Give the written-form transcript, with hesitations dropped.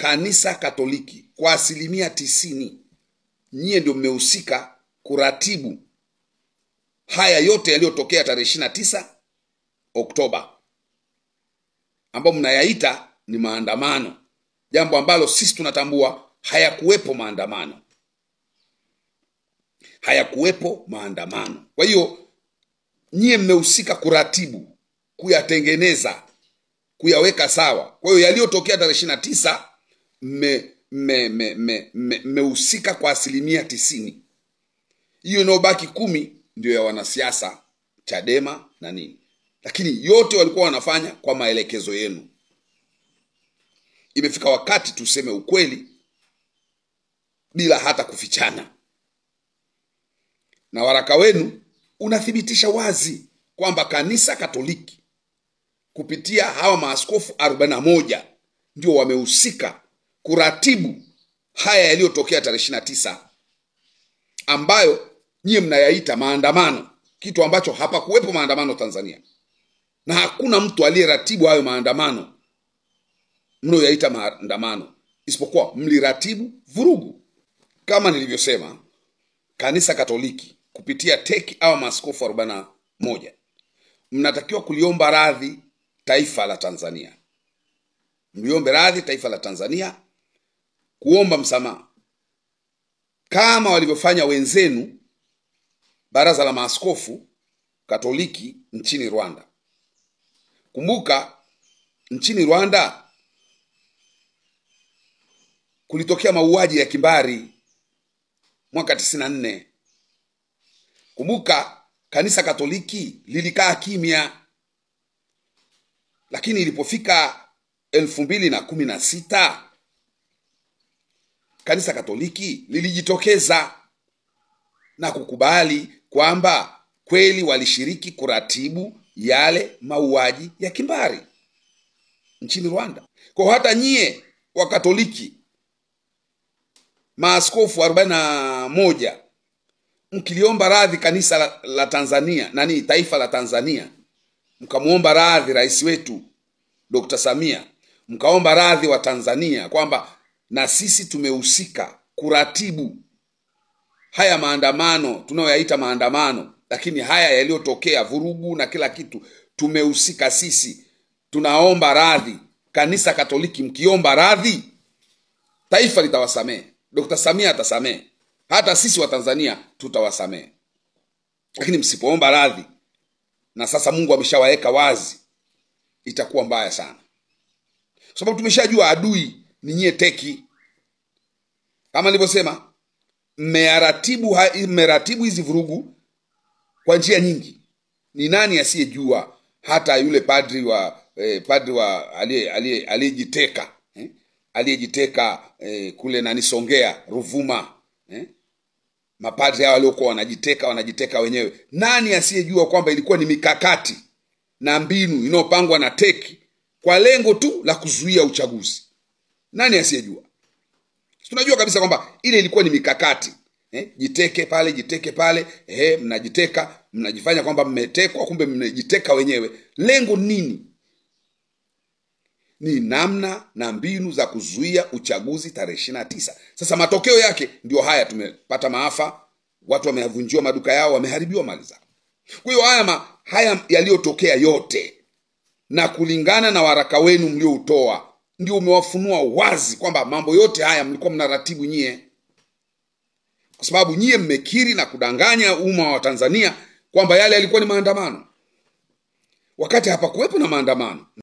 Kanisa Katoliki kwa 90%, nyie ndio mmehusika kuratibu haya yote yaliyotokea tarehe 29 Oktoba, ambao mnayaita ni maandamano, jambo ambalo sisi tunatambua hayakuwepo maandamano. Hayakuwepo maandamano. Kwa hiyo nyie mmehusika kuratibu, kuyatengeneza, kuyaweka sawa. Kwa hiyo yaliyotokea tarehe 29 mmehusika kwa 90%. Hiyo inayobaki 10 ndio ya wanasiasa, Chadema na nini. Lakini yote walikuwa wanafanya kwa maelekezo yenu. Imefika wakati tuseme ukweli bila hata kufichana. Na waraka wenu unathibitisha wazi kwamba Kanisa Katoliki kupitia hawa maaskofu 41 ndio wamehusika kuratibu haya yaliyotokea tarehe 29, ambayo nyie mnayaita maandamano, kitu ambacho hapakuwepo maandamano Tanzania. Na hakuna mtu aliyeratibu hayo maandamano mnayoyaita maandamano, isipokuwa mliratibu vurugu. Kama nilivyosema, Kanisa Katoliki kupitia teki au maaskofu 41 mnatakiwa kuliomba radhi taifa la Tanzania. Mliombe radhi taifa la Tanzania, kuomba msamaha kama walivyofanya wenzenu Baraza la Maaskofu Katoliki nchini Rwanda. Kumbuka nchini Rwanda kulitokea mauaji ya kimbari mwaka 94. Kumbuka Kanisa Katoliki lilikaa kimya, lakini ilipofika 2016 Kanisa Katoliki lilijitokeza na kukubali kwamba kweli walishiriki kuratibu yale mauaji ya kimbari nchini Rwanda. Kwa hata nyie wa Katoliki, maaskofu 41, mkiliomba radhi kanisa la Tanzania, taifa la Tanzania, mkamuomba radhi rais wetu Dr. Samia, mkaomba radhi wa Tanzania kwamba na sisi tumehusika kuratibu haya maandamano tunayoyaita maandamano, lakini haya yaliyotokea vurugu na kila kitu tumehusika sisi, tunaomba radhi. Kanisa Katoliki mkiomba radhi, taifa litawasamehe, Dr. Samia atasamehe, hata sisi wa Tanzania tutawasamehe. Lakini msipoomba radhi, na sasa Mungu ameshawaweka wazi, itakuwa mbaya sana. Sababu tumeshajua adui ni nyie teki. Kama nilivyosema, mmeratibu hizi vurugu kwa njia nyingi. Ni nani asiyejua? Hata yule padri wa aliyejiteka kule Songea, Ruvuma, mapadri hao waliokuwa wanajiteka wenyewe. Nani asiyejua kwamba ilikuwa ni mikakati na mbinu inayopangwa na teki kwa lengo tu la kuzuia uchaguzi? Nani asiyejua? Tunajua kabisa kwamba ile ilikuwa ni mikakati. Jiteke pale, mnajiteka, mnajifanya kwamba mmetekwa, kumbe mmejiteka wenyewe. Lengo nini? Ni namna na mbinu za kuzuia uchaguzi tarehe 29. Sasa matokeo yake ndio haya, tumepata maafa, watu wamevunjiwa maduka yao, wameharibiwa mali zao. Kwa hiyo haya yaliyotokea yote, na kulingana na waraka wenu mlioutoa, ndio umewafunua wazi kwamba mambo yote haya mlikuwa mnaratibu nyie. Kwa sababu nyie mmekiri na kudanganya umma wa Tanzania kwamba yale yalikuwa ni maandamano, wakati hapakuwepo na maandamano.